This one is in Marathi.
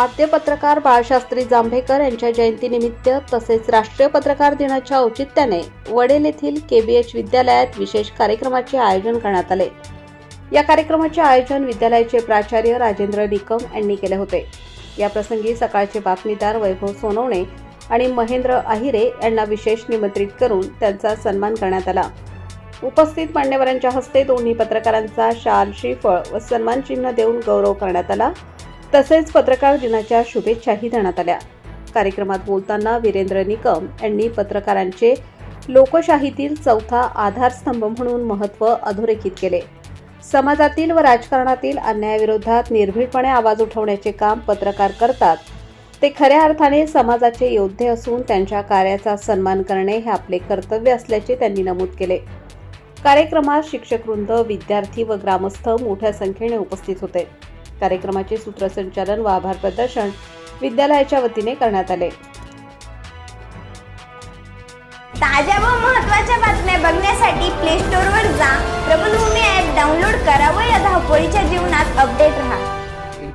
आद्य पत्रकार बाळशास्त्री जांभेकर यांच्या जयंतीनिमित्त तसेच राष्ट्रीय पत्रकार दिनाच्या औचित्याने वडेल येथील केबीएच विद्यालयात विशेष कार्यक्रमाचे आयोजन करण्यात आले। या कार्यक्रमाचे आयोजन विद्यालयाचे प्राचार्य राजेंद्र निकम यांनी केले होते। या प्रसंगी सकाळचे बातमीदार वैभव सोनवणे आणि महेंद्र आहिरे यांना विशेष निमंत्रित करून त्यांचा सन्मान करण्यात आला। उपस्थित मान्यवरांच्या हस्ते दोन्ही पत्रकारांचा शाल, श्रीफळ व सन्मान चिन्ह देऊन गौरव करण्यात आला। तसेच पत्रकार दिनाच्या शुभेच्छाही देण्यात आल्या। कार्यक्रमात बोलताना वीरेंद्र निकम यांनी पत्रकारांचे लोकशाहीतील चौथा आधारस्तंभ म्हणून महत्त्व अधोरेखित केले। समाजातील व राजकारणातील अन्यायाविरोधात निर्भीडपणे आवाज उठवण्याचे काम पत्रकार करतात। ते खऱ्या अर्थाने समाजाचे योद्धे असून त्यांच्या कार्याचा सन्मान करणे हे आपले कर्तव्य असल्याचे त्यांनी नमूद केले। कार्यक्रमात शिक्षकवृंद, विद्यार्थी व ग्रामस्थ मोठ्या संख्येने उपस्थित होते। कार्यक्रमाचे सूत्रसंचालन व आभार प्रदर्शन विद्यालयाच्या वतीने करण्यात आले। ताज्या व महत्त्वाच्या बातम्या बघण्यासाठी प्ले स्टोअरवर जा, प्रबलभूमी ॲप डाउनलोड करा व या धावपळीच्या जीवनात अपडेट रहा।